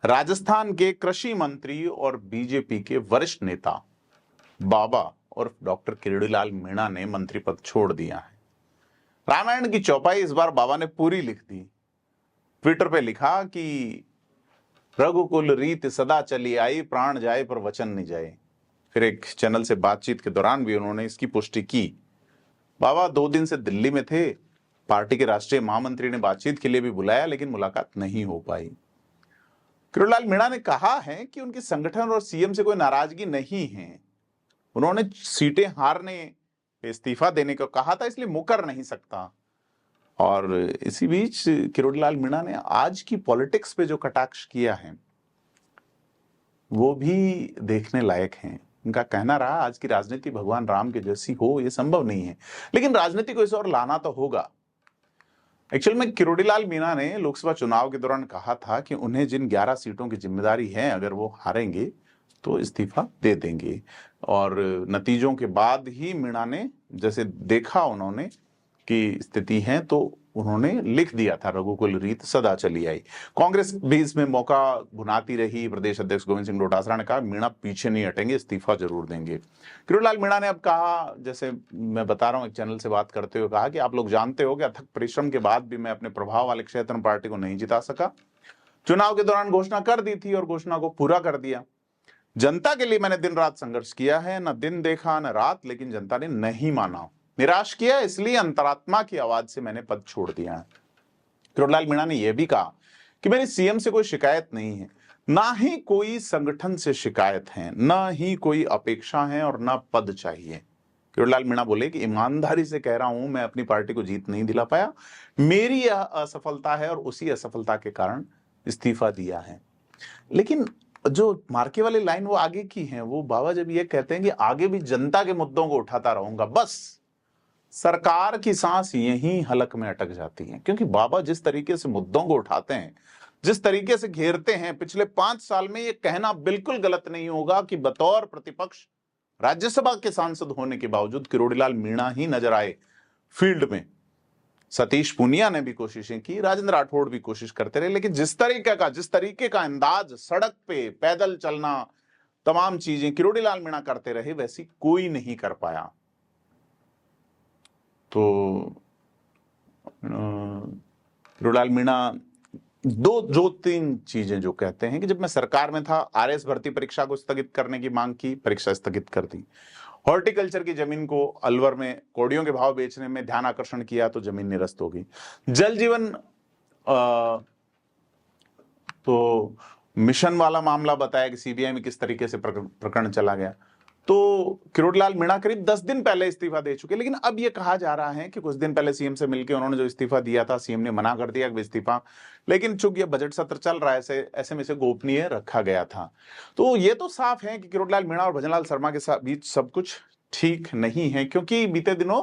राजस्थान के कृषि मंत्री और बीजेपी के वरिष्ठ नेता बाबा और डॉक्टर किरोड़ीलाल मीणा ने मंत्री पद छोड़ दिया है। रामायण की चौपाई इस बार बाबा ने पूरी लिख दी। ट्विटर पे लिखा कि रघुकुल रीत सदा चली आई, प्राण जाए पर वचन नहीं जाए। फिर एक चैनल से बातचीत के दौरान भी उन्होंने इसकी पुष्टि की। बाबा 2 दिन से दिल्ली में थे। पार्टी के राष्ट्रीय महामंत्री ने बातचीत के लिए भी बुलाया, लेकिन मुलाकात नहीं हो पाई। किरोड़ीलाल मीणा ने कहा है कि उनकी संगठन और सीएम से कोई नाराजगी नहीं है। उन्होंने सीटें हारने पे इस्तीफा देने को कहा था, इसलिए मुकर नहीं सकता। और इसी बीच किरोड़ीलाल मीणा ने आज की पॉलिटिक्स पे जो कटाक्ष किया है वो भी देखने लायक है। उनका कहना रहा, आज की राजनीति भगवान राम के जैसी हो ये संभव नहीं है, लेकिन राजनीति को इस और लाना तो होगा। एक्चुअल में किरोड़ीलाल मीणा ने लोकसभा चुनाव के दौरान कहा था कि उन्हें जिन 11 सीटों की जिम्मेदारी है, अगर वो हारेंगे तो इस्तीफा दे देंगे। और नतीजों के बाद ही मीणा ने जैसे देखा उन्होंने कि स्थिति है, तो उन्होंने लिख दिया था रघुकुल रीत सदा चली आई। कांग्रेस भी इसमें मौका भुनाती रही। प्रदेश अध्यक्ष गोविंद सिंह डोटासरा ने कहा मीणा पीछे नहीं हटेंगे, इस्तीफा जरूर देंगे। किरोड़ीलाल मीणा ने अब कहा, जैसे मैं बता रहा हूं, एक चैनल से बात करते हुए कहा कि आप लोग जानते हो कि अथक परिश्रम के बाद भी मैं अपने प्रभाव वाले क्षेत्र में पार्टी को नहीं जिता सका। चुनाव के दौरान घोषणा कर दी थी और घोषणा को पूरा कर दिया। जनता के लिए मैंने दिन रात संघर्ष किया है, न दिन देखा न रात, लेकिन जनता ने नहीं माना, निराश किया, इसलिए अंतरात्मा की आवाज से मैंने पद छोड़ दिया है। किरोड़ीलाल मीणा ने यह भी कहा कि मेरी सीएम से कोई शिकायत नहीं है, ना ही कोई संगठन से शिकायत है, ना ही कोई अपेक्षा है और ना पद चाहिए। किरोड़ीलाल मीणा बोले कि ईमानदारी से कह रहा हूं, मैं अपनी पार्टी को जीत नहीं दिला पाया, मेरी यह असफलता है और उसी असफलता के कारण इस्तीफा दिया है। लेकिन जो मार्के वाली लाइन वो आगे की है, वो बाबा जब ये कहते हैं कि आगे भी जनता के मुद्दों को उठाता रहूंगा, बस सरकार की सांस यहीं हलक में अटक जाती है। क्योंकि बाबा जिस तरीके से मुद्दों को उठाते हैं, जिस तरीके से घेरते हैं, पिछले 5 साल में ये कहना बिल्कुल गलत नहीं होगा कि बतौर प्रतिपक्ष राज्यसभा के सांसद होने के बावजूद किरोड़ीलाल मीणा ही नजर आए फील्ड में। सतीश पूनिया ने भी कोशिशें की, राजेंद्र राठौड़ भी कोशिश करते रहे, लेकिन जिस तरीके का अंदाज, सड़क पे पैदल चलना, तमाम चीजें किरोड़ीलाल मीणा करते रहे, वैसी कोई नहीं कर पाया। तो किरोड़ीलाल मीणा 3 चीजें जो कहते हैं कि जब मैं सरकार में था, आरएस भर्ती परीक्षा को स्थगित करने की मांग की, परीक्षा स्थगित कर दी। हॉर्टिकल्चर की जमीन को अलवर में कौड़ियों के भाव बेचने में ध्यान आकर्षण किया तो जमीन निरस्त हो गई। जल जीवन तो मिशन वाला मामला बताया कि सीबीआई में किस तरीके से प्रकरण चला गया। तो किरोड़ीलाल मीणा करीब 10 दिन पहले इस्तीफा दे चुके, लेकिन अब यह कहा जा रहा है कि कुछ दिन पहले सीएम से मिलकर उन्होंने जो इस्तीफा दिया था, सीएम ने मना कर दिया कि इस्तीफा, लेकिन चूंकि ये बजट सत्र चल रहा है, ऐसे में से गोपनीय रखा गया था। तो ये तो साफ है कि किरोड़ीलाल मीणा और भजनलाल शर्मा के बीच सब कुछ ठीक नहीं है, क्योंकि बीते दिनों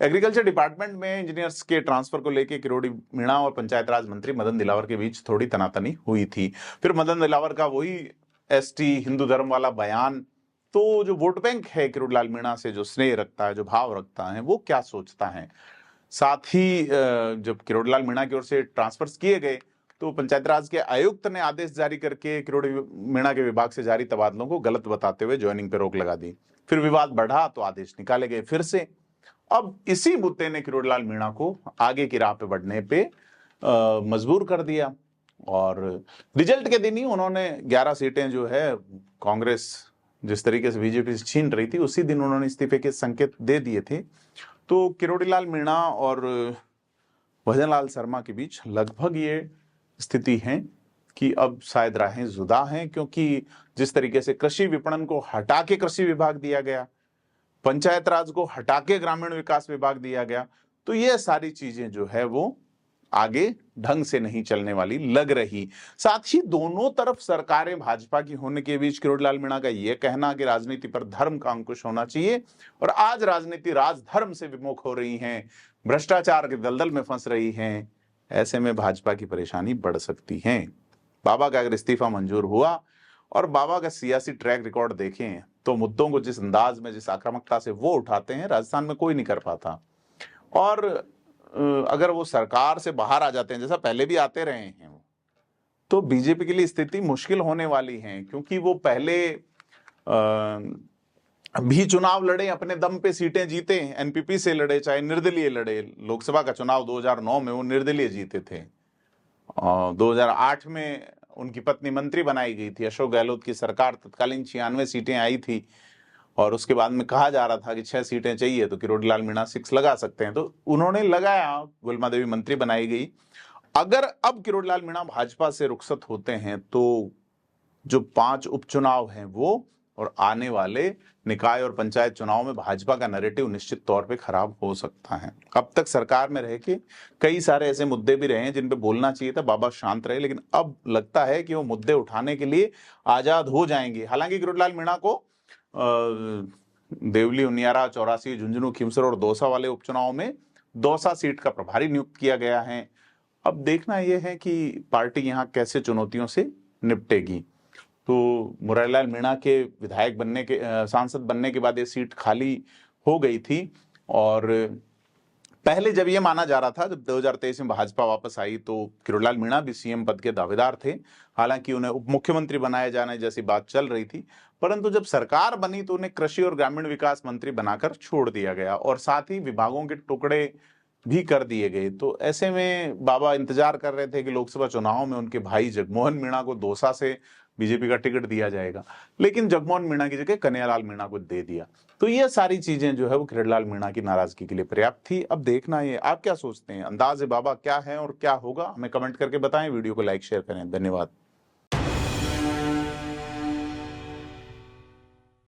एग्रीकल्चर डिपार्टमेंट में इंजीनियर्स के ट्रांसफर को लेकर किरोड़ी मीणा और पंचायत राज मंत्री मदन दिलावर के बीच थोड़ी तनातनी हुई थी। फिर मदन दिलावर का वही एसटी हिंदू धर्म वाला बयान, तो जो वोट बैंक है किरोड़ीलाल मीणा से जो स्नेह रखता है, जो भाव रखता है, वो क्या सोचता है। साथ ही जब किरोड़ीलाल मीणा की ओर से ट्रांसफर्स किए गए तो पंचायत राज के आयुक्त ने आदेश जारी करके किरोड़ी मीणा के विभाग से जारी तबादलों को गलत बताते हुए ज्वाइनिंग पर रोक लगा दी। फिर विवाद बढ़ा तो आदेश निकाले गए फिर से। अब इसी मुद्दे ने किरोड़ीलाल मीणा को आगे की राह पे बढ़ने पे मजबूर कर दिया। और रिजल्ट के दिन ही उन्होंने 11 सीटें जो है कांग्रेस जिस तरीके से बीजेपी से छीन रही थी, उसी दिन उन्होंने इस्तीफे के संकेत दे दिए थे। तो किरोड़ीलाल मीणा और भजनलाल शर्मा के बीच लगभग ये स्थिति है कि अब शायद राहें जुदा हैं, क्योंकि जिस तरीके से कृषि विपणन को हटा के कृषि विभाग दिया गया, पंचायत राज को हटा के ग्रामीण विकास विभाग दिया गया, तो ये सारी चीजें जो है वो आगे ढंग से नहीं चलने वाली लग रही। साथ ही दोनों तरफ सरकारें भाजपा की होने के बीच किरोड़ीलाल मीणा का यह कहना कि राजनीति पर धर्म का अंकुश होना चाहिए, और आज राजनीति राजधर्म से विमुख हो रही है, भ्रष्टाचार के दलदल में फंस रही है, ऐसे में भाजपा की परेशानी बढ़ सकती है। बाबा का अगर इस्तीफा मंजूर हुआ और बाबा का सियासी ट्रैक रिकॉर्ड देखें तो मुद्दों को जिस अंदाज में, जिस आक्रामकता से वो उठाते हैं, राजस्थान में कोई नहीं कर पाता। और अगर वो सरकार से बाहर आ जाते हैं, जैसा पहले भी आते रहे हैं, तो बीजेपी के लिए स्थिति मुश्किल होने वाली है, क्योंकि वो पहले भी चुनाव लड़े, अपने दम पे सीटें जीते, एनपीपी से लड़े, चाहे निर्दलीय लड़े। लोकसभा का चुनाव 2009 में वो निर्दलीय जीते थे। 2008 में उनकी पत्नी मंत्री बनाई गई थी, अशोक गहलोत की सरकार, तत्कालीन 96 सीटें आई थी, और उसके बाद में कहा जा रहा था कि 6 सीटें चाहिए तो किरोड़ीलाल मीणा 6 लगा सकते हैं, तो उन्होंने लगाया, गुलमा देवी मंत्री बनाई गई। अगर अब किरोड़ीलाल मीणा भाजपा से रुखसत होते हैं तो जो 5 उपचुनाव हैं वो और आने वाले निकाय और पंचायत चुनाव में भाजपा का नैरेटिव निश्चित तौर पे खराब हो सकता है। अब तक सरकार में रह के कई सारे ऐसे मुद्दे भी रहे हैं जिन पे बोलना चाहिए था, बाबा शांत रहे, लेकिन अब लगता है कि वो मुद्दे उठाने के लिए आजाद हो जाएंगे। हालांकि किरोड़ीलाल मीणा को देवली, उनियारा, चौरासी, झुंझुनू, खीमसर और दौसा वाले उपचुनाव में दौसा सीट का प्रभारी नियुक्त किया गया है। अब देखना यह है कि पार्टी यहाँ कैसे चुनौतियों से निपटेगी। तो मुरारीलाल मीणा के विधायक बनने के, सांसद बनने के बाद ये सीट खाली हो गई थी, और पहले जब ये माना जा रहा था, जब 2023 में भाजपा वापस आई तो किरोड़ीलाल मीणा भी सीएम पद के दावेदार थे, हालांकि उन्हें उप मुख्यमंत्री बनाए जाने जैसी बात चल रही थी, परंतु जब सरकार बनी तो उन्हें कृषि और ग्रामीण विकास मंत्री बनाकर छोड़ दिया गया, और साथ ही विभागों के टुकड़े भी कर दिए गए। तो ऐसे में बाबा इंतजार कर रहे थे कि लोकसभा चुनाव में उनके भाई जगमोहन मीणा को दौसा से बीजेपी का टिकट दिया जाएगा, लेकिन जगमोहन मीणा की जगह कन्हैयालाल मीणा को दे दिया। तो ये सारी चीजें जो है वो किरोड़ीलाल मीणा की नाराजगी के लिए पर्याप्त थी। अब देखना ये, आप क्या सोचते हैं, अंदाज बाबा क्या है और क्या होगा, हमें कमेंट करके बताएं, वीडियो को लाइक शेयर करें। धन्यवाद।